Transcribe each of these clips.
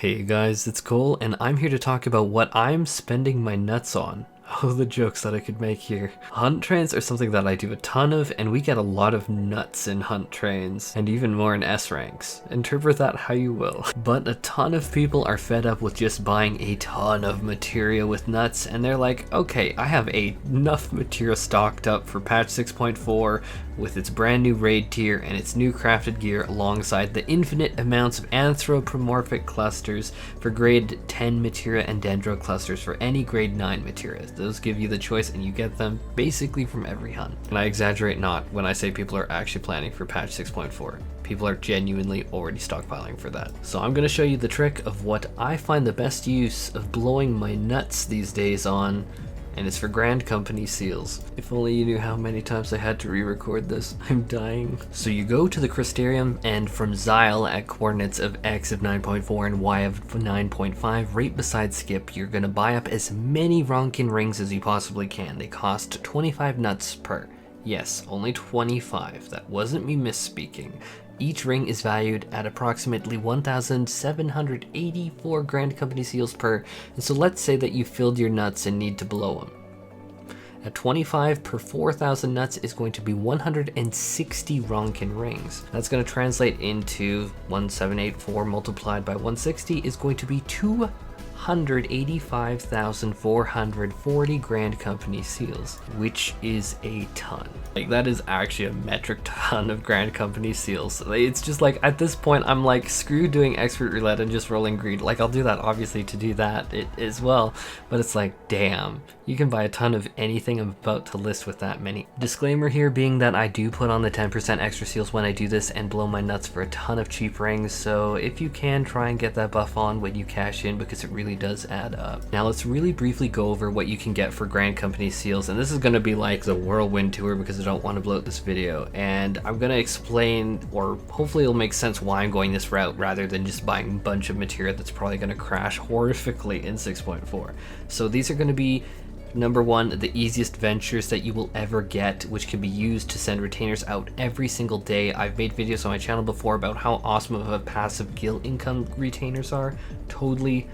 Hey guys, it's Cole, and I'm here to talk about what I'm spending my nuts on. Oh, the jokes that I could make here. Hunt trains are something that I do a ton of, and we get a lot of nuts in hunt trains, and even more in S ranks. Interpret that how you will. But a ton of people are fed up with just buying a ton of material with nuts, and they're like, okay, I have enough material stocked up for patch 6.4 with its brand new raid tier and its new crafted gear alongside the infinite amounts of anthropomorphic clusters for grade 10 materia and dendro clusters for any grade 9 materia. Those give you the choice and you get them basically from every hunt. And I exaggerate not when I say people are actually planning for patch 6.4. People are genuinely already stockpiling for that. So I'm going to show you the trick of what I find the best use of blowing my nuts these days on, and it's for Grand Company seals. If only you knew how many times I had to re-record this. I'm dying. So you go to the Crystarium, and from GIL at coordinates of X of 9.4 and Y of 9.5, right beside Skip, you're gonna buy up as many Ronkin rings as you possibly can. They cost 25 nuts per. Yes, only 25. That wasn't me misspeaking. Each ring is valued at approximately 1,784 Grand Company seals per, and so let's say that you filled your nuts and need to blow them. At 25 per 4,000 nuts is going to be 160 Ronkin rings. That's going to translate into 1,784 multiplied by 160 is going to be 285,440 Grand Company seals, which is a ton. Like, that is actually a metric ton of Grand Company seals. It's just like, at this point, I'm like, screw doing expert roulette and just rolling greed. Like, I'll do that obviously to do that as well, but it's like, damn, you can buy a ton of anything I'm about to list with that many. Disclaimer here being that I do put on the 10% extra seals when I do this and blow my nuts for a ton of cheap rings, so if you can, try and get that buff on when you cash in, because it really does add up. Now let's really briefly go over what you can get for Grand Company seals, and this is going to be like the whirlwind tour because I don't want to blow out this video, and I'm going to explain, or hopefully it'll make sense why I'm going this route rather than just buying a bunch of material that's probably going to crash horrifically in 6.4. So these are going to be, number one, the easiest ventures that you will ever get, which can be used to send retainers out every single day. I've made videos on my channel before about how awesome of a passive GIL income retainers are. Totally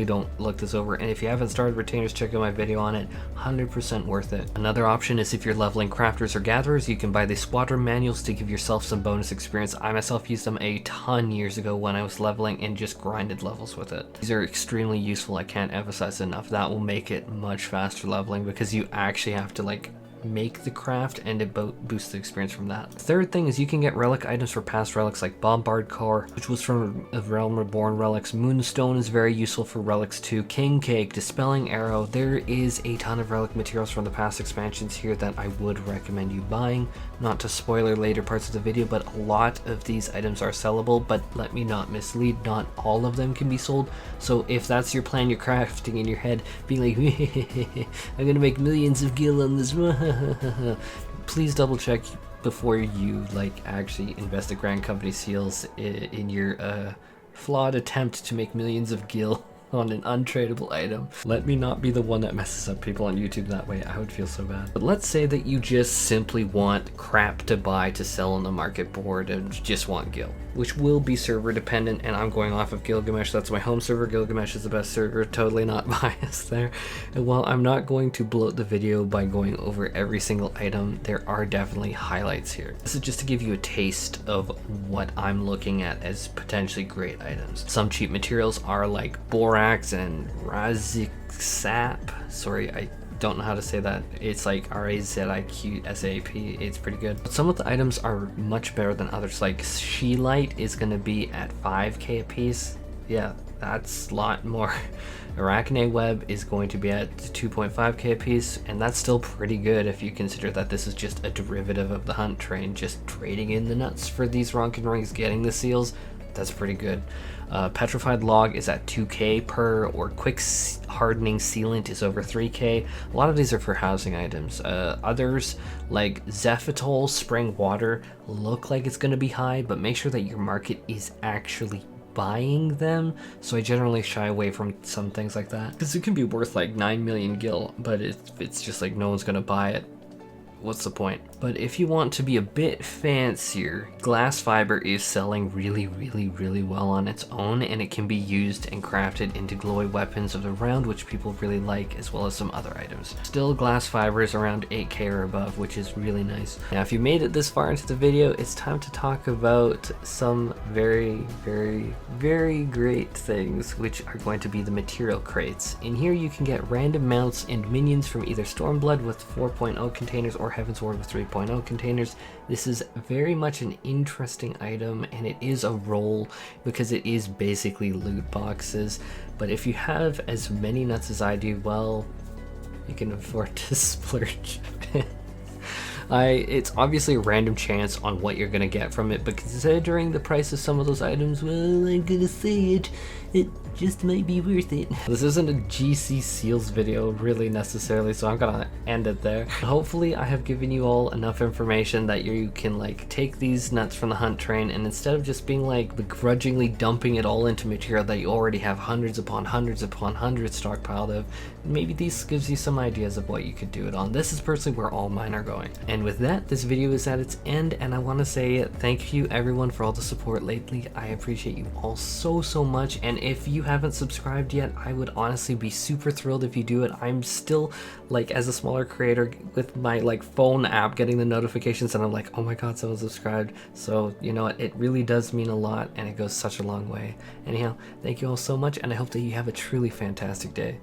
don't look this over, and if you haven't started retainers, check out my video on it. 100% worth it. Another option is if you're leveling crafters or gatherers, you can buy the squadron manuals to give yourself some bonus experience. I myself used them a ton years ago when I was leveling and just grinded levels with it. These are extremely useful. I can't emphasize enough. That will make it much faster leveling because you actually have to like make the craft, and it boosts the experience from that. Third thing is you can get relic items for past relics like Bombard Core, which was from Realm Reborn relics. Moonstone is very useful for relics too. King Cake, Dispelling Arrow. There is a ton of relic materials from the past expansions here that I would recommend you buying. Not to spoiler later parts of the video, but a lot of these items are sellable, but let me not mislead, not all of them can be sold. So if that's your plan, you're crafting in your head, being like, I'm gonna make millions of gil on this, please double check before you like actually invest in Grand Company seals in your flawed attempt to make millions of gil on an untradeable item. Let me not be the one that messes up people on YouTube that way. I would feel so bad. But let's say that you just simply want crap to buy to sell on the market board and just want gil, which will be server dependent, and I'm going off of Gilgamesh. That's my home server. Gilgamesh is the best server, totally not biased there. And while I'm not going to bloat the video by going over every single item, there are definitely highlights here. This is just to give you a taste of what I'm looking at as potentially great items. Some cheap materials are like borax and Razik Sap. Sorry, I don't know how to say that. It's like RAZIQSAP. It's pretty good. But some of the items are much better than others. Like Sheelite is going to be at 5k a piece. Yeah, that's a lot more. Arachne Web is going to be at 2.5k a piece, and that's still pretty good if you consider that this is just a derivative of the hunt train, just trading in the nuts for these Ronkin rings, getting the seals. That's pretty good. Petrified Log is at 2k per, or Quick Hardening Sealant is over 3k. A lot of these are for housing items. Others, like Zephitol Spring Water, look like it's going to be high, but make sure that your market is actually buying them. So I generally shy away from some things like that, because it can be worth like 9 million gil, but it's just like no one's going to buy it. what's the point? But if you want to be a bit fancier, glass fiber is selling really well on its own, and it can be used and crafted into glowy weapons of the round, which people really like, as well as some other items. Still, glass fiber is around 8k or above, which is really nice. Now, if you made it this far into the video, it's time to talk about some very great things, which are going to be the material crates. In here you can get random mounts and minions from either Stormblood with 4.0 containers or Heavensward with 3.0 containers. This is very much an interesting item, and it is a roll because it is basically loot boxes. But if you have as many nuts as I do, well, you can afford to splurge. It's obviously a random chance on what you're gonna get from it, but considering the price of some of those items, well, I'm gonna say it just might be worth it. This isn't a GC seals video really necessarily, so I'm gonna end it there. Hopefully I have given you all enough information that you can like take these nuts from the hunt train, and instead of just being like begrudgingly dumping it all into material that you already have hundreds upon hundreds stockpiled of, maybe this gives you some ideas of what you could do it on. This is personally where all mine are going. And with that, this video is at its end, and I want to say thank you everyone for all the support lately. I appreciate you all so much, and if you haven't subscribed yet, I would honestly be super thrilled if you do it. I'm still like, as a smaller creator with my like phone app, getting the notifications, and I'm like, oh my god, someone subscribed. So you know what, it really does mean a lot, and it goes such a long way. Anyhow, thank you all so much, and I hope that you have a truly fantastic day.